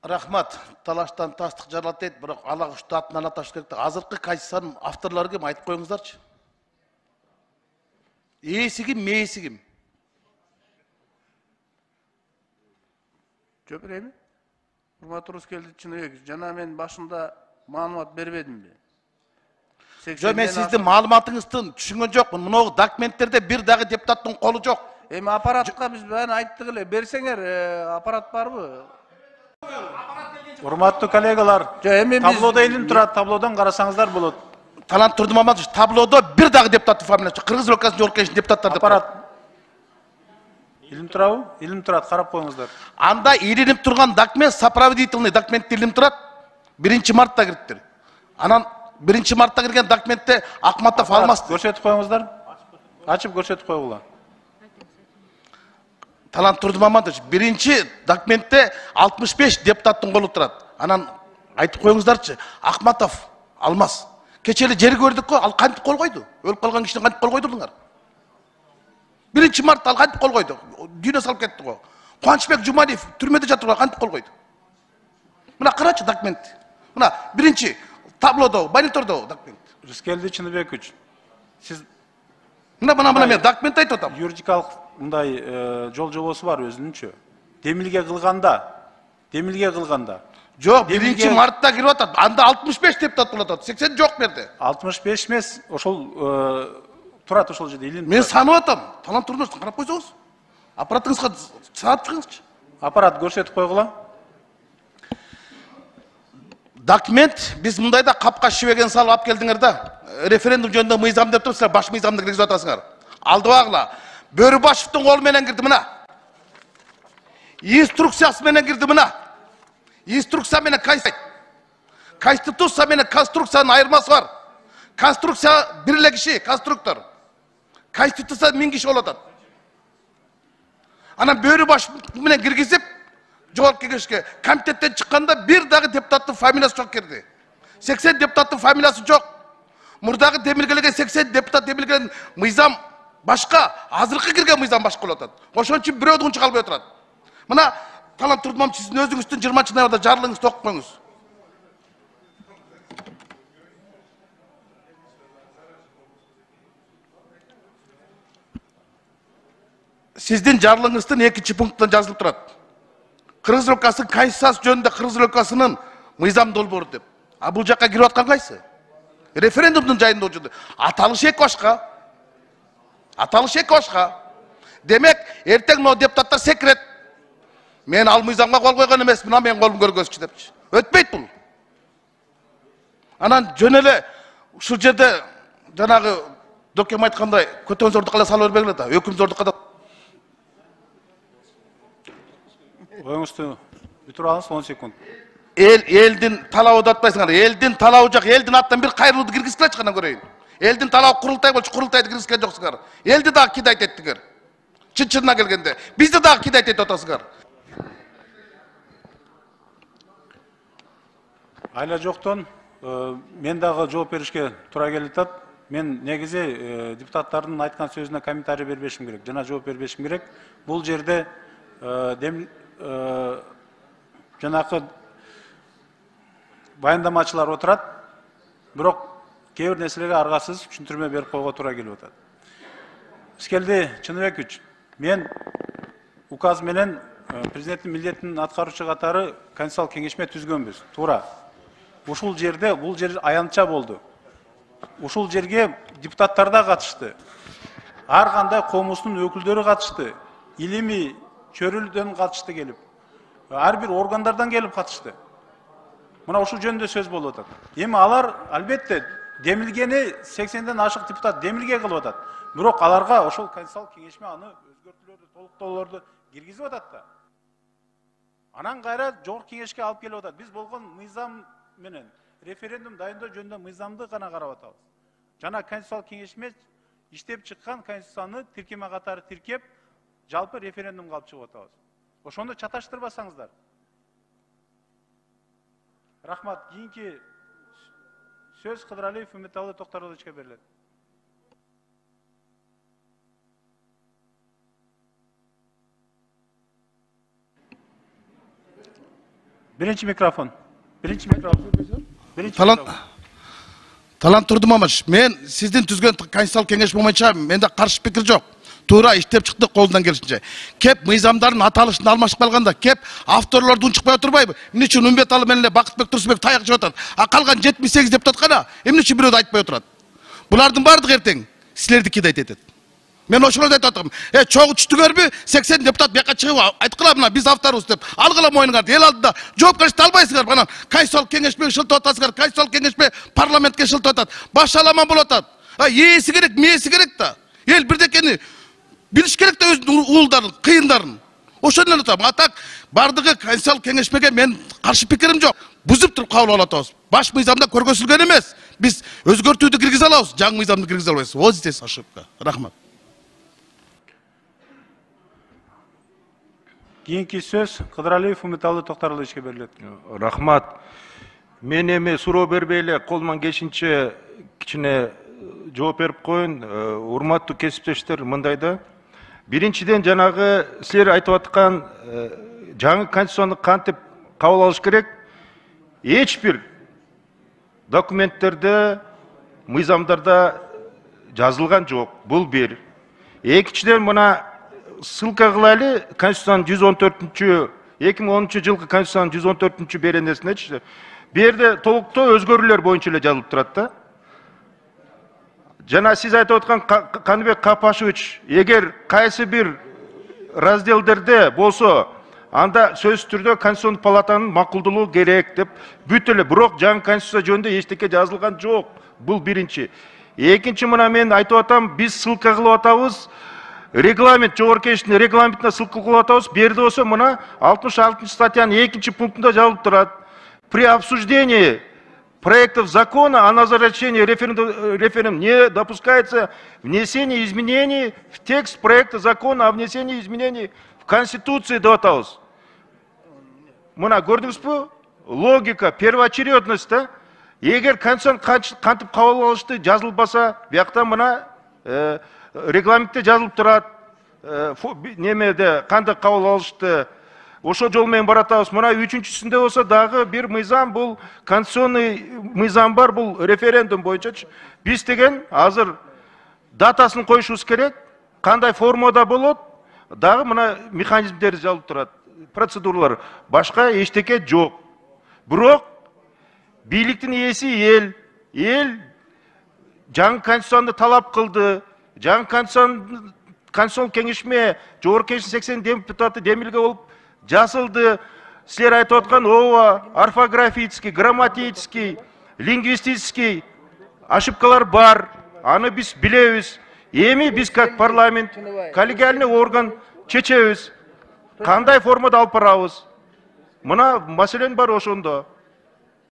Рахмат. Талаштан тастық жарылат еді, бірақ ала құшты атынан аташ керек. Азырқы Конституцияның авторлары кім? Айтып қойыңыздаршы. Есі кім, мейесі кім? Жоқ берейін. Құрмат Рускелді Чыныбек, жана мен башында маалымат бербедім бе? Жоқ, мен сізді маалыматыңыздың түшінген жоқпын. Мұнау документтерде бір дағы депутаттың қолы жоқ. Эми аппаратқа біз бәрін айттық эле. Берсеңер, аппарат барбы? Урматтуу коллегалар, таблода илим турат, таблодан карасаңыздар болот. Талант Турдумаматович, таблода бір дағы депутаттың фамилиясы. Кыргыз Республикасының жогорку депутаттар деп. Аппарат. Илим турабы? Илим турат, карап коюңуздар. Анда илинип турган документ, сопроводительный документ илинип турат. 1 мартта кириптир. Анан 1 мартта кирген документте Акматов алмас. Көрсөтүп коюңуздар. Ачып көрсөтүп койгула. Талант Турдумаматович, биринчи документте 65 депутаттың қолы тұрады. Анан айтып қойыңыздарчы, Акматов алмас. Кечели жер көрдік қой, ал қантып қол қойды? Өліп қалған кишиден қантып қол қойдыңдар? 1 мартта ал қантып қол қойды? Дүйнө салып кетті ғой. Қуанышбек Жумалиев түрмеде жатыр ғой, қантып қол қойды? Мына қарачы документ. Мына биринчи таблода, мониторда документ. Рыскелди Чыныбекович, сиз мына мен документ айтып атам. Юридикалык мындай жол жобосу бар өзүнүнчө. Демилге кылганда. Жоқ, 1 мартта кирип атат. Анда 65 депутат болот атат. 80 жоқ берди. 65 эмес, ошол турат ошол жерде илин. Мен санап атам. Талант Турдумаматович, карап койсоңуз. Аппаратыңызга саап чыгыңызчы. Аппарат көрсөтүп койгула. Документ биз мындайда капка шибеген салып алып келдиңер да. Референдум жөнүндө мыйзам деп турсуздар, баш мыйзамды киргизип атасыңар. Алдыбагыла. Бөрүбашевдин колу менен кирди мына. Инструкциясы менен кирди мына. Инструкция менен Конституция менен конструкциянын айырмасы бар. Конструкция бир эле киши, конструктор. Конституция 1000 киши болот атат. Анан Бөрүбашев менен киргизип, жогорку кеңешке комитеттен чыкканда бир дагы депутаттын фамилиясы жок кирди. 80 депутаттын фамилиясы жок. Мурдагы демилгелеген 80 депутат демилгелеген мыйзам башка, азыркы кирген мыйзам башка болот атат. Ошон үчүн бирөөдүн унчу калбай турат. Мына Талант Турдумаматович, сиздин өзүңүздүн 20-ноябрда жарлыгыңызды окуп коюңуз. Сиздин жарлыгыңыздын 2 пункттан жазылып турат. Кыргыз Республикасынын Конституциясы жөнүндө Кыргыз Республикасынын мыйзам долбоору деп. А бул жакка кирип аткан кайсы? Референдумдун жайында жөнүндө. Аталыш эки башка. Демек, эртең могу депутаттар секирет. Мен ал мыйзамга кол койгон эмесмин, а мен колум көргөзчү депчи. Өтпөйт бул. Анан жөн эле ушул жерде жанагы Докем айткандай, көтөн зордукка сала бербегиле да, өкүм зордукка да. Оюңузду бүтүрүп алыңыз 10 секунд. Элдин талабы атпайсыңар. Элдин талабы жок, элдин аттан бир кайрылууду киргизгилечи кана көрөйүн. Элдин талабы курултай болчу, курултайды киргизген жоксуңар. Элди дагы кидайт эттиңер. Чын-чынына келгенде. Бизди дагы кидайт этип атасыңар. Айла жоктон мен дагы жооп беришке туура келип атат. Мен негизи депутаттардын айткан сөзүнө комментарий бербешим керек, жана жооп бербешим керек. Бул жерде жанакы баяндамачылар отурат, бирок кээ бир нерселерге аргасыз түшүндүрмө берип койгого туура келип атат. Рыскелди Чыныбекович, мен указ менен президенттин милдетин аткаруучу катары Конституциялык кеңешме түзгөнбүз. Туура. Ушул жерде бул жер аянтча болду. Ушул жерге депутаттар да катышты. Ар кандай комустун өкүлдөрү катышты. Илимий чөрүлдөн катышты келип. Ар бир органдардан келип катышты. Мына ушул жөнүндө сөз болуп атат. Эми алар албетте демилгени 80ден ашык депутат демилге кылып атат. Бирок аларга ошол Конституциялык кеңешме аны өзгөртүүлөрдү, толуктоолорду киргизип атат да. Анан кайра жогорку кеңешке алып келип атат. Биз болгон мыйзам менен референдум дайындоо жөнүндө мыйзамды гана карап атабыз. Жана Конституциялык кеңешме иштеп чыккан Конституцияны тиркеме катары тиркеп, жалпы референдумга алып чыгып атабыз. Ошондо чаташтырбасаңыздар. Рахмат. Кийинки сөз Кыдыралиев Үмүталы Токторовичке берилет. Birinci mikrofon. Birinci mikrofon. Birinci Талант mikrofon. Талант Турдумамаш, мен сиздин түзгөн конституциялык кеңеш боюнча менде каршы пикир жок. Туура иштеп чыкты колундан келишинче. Кеп мыйзамдардын аталышын алмашып калганда, кеп авторлорду унчукпай отурбайбы? Эмне үчүн Үмбеталы менен эле Бакытбек Турсунбек таяк жеп атат? А калган 78 депутат кана эмне үчүн бирөөдү айтпай отурат? Булардын бардыгы эртең силердики да айтат. Мен ошолорду айтып атам. Чогуу түштүңөрбү? 80 депутат бияка чыгып айткыла мына биз авторбуз деп. Алгыла моюнуңарды. Эл алдында жоопкерчиликти албайсыңар. Анан конституциялык кеңешпе шылтып атасыңар. Конституциялык кеңешпе парламентке шылтып атат. Баш аламан болуп атат. Ээси керек, мээси керек да. Эл бирдекени билиш керек да өзүнүн уулдарын, кыйындарын. Ошондон атам. Атак бардыгы конституциялык кеңешмеге мен каршы пикирим жок. Бузуп туруп кабыл алып атабыз. Баш мыйзамда көргөзүлгөн эмес. Биз өзгөртүүдү киргизе алабыз, жаңы мыйзамды киргизе албайбыз. Вот здесь ошибка. Рахмат. Кийинки сөз Кыдыралиев Үмүталы Токтаралыевичке берилет. Рахмат. Мен эми суроо бербей эле колуман келишинче кичине жооп берип коеюн. Урматтуу кесиптештер, мындай да. Биринчиден жанагы силер айтып аткан жаңы конституцияны кантип кабыл алыш керек? Эч бир документтерде, мыйзамдарда жазылган жок. Бул бир. Экинчиден мына ссылка кылайлы Конституциянын 114-чү 2010 жылкы Конституциянын 114-чү беренесинечи. Бу жерде толуктоо өзгөрүүлөр боюнча эле жазылып турат да. Жана сиз айтып аткан Каныбек Капашевич, эгер кайсы бир разделдерде болсо, анда сөзсүз түрдө Конституциялык палатанын макулдулугу керек деп бүт эле. Бирок жаңы конституция жөнүндө эчтеке жазылган жок. Бул биринчи. Экинчи, мына мен айтып атам, биз ссылка кылып атабыз. Регламент, жогорку кеңештин регламентине ссылка кылып атабыз. Бу жерде болсо мына 66 статьянын 2 пунктунда жазылып турат. При обсуждении проектов закона о назначении референдума не допускается внесение изменений в текст проекта закона о внесении изменений в Конституцию деп атабыз. Мына көрдүңүзбү? Логика, первоочередность да. Эгер конституцияны кантип кабыл алышты жазылбаса, биякта мына регламентте жазылып турат. Немеде кандай кабыл алышты? Ошо жол менен баратабыз. Мына үчүнчүсүндө болсо дагы бир мыйзам, бул конституционный мыйзам бар, бул референдум боюнча. Биз деген азыр датасын коюшубуз керек. Кандай формада болот? Дагы мына механизмдери жазылып турат. Процедуралар. Башка эчтеке жок. Бирок бийликтин ээси эл. Эл жаңы конституцияны талап кылды. Жаңы конституциялык кеңешме жогорку кеңештин 80 депутаты демилге болуп жасылды. Силер айтып аткан орфографический, грамматический, лингвистический ошибкалар бар. Аны биз билебиз. Эми биз как парламент, коллегиальный орган чечебиз. Кандай формада алып барабыз? Мына маселен бар ошондо.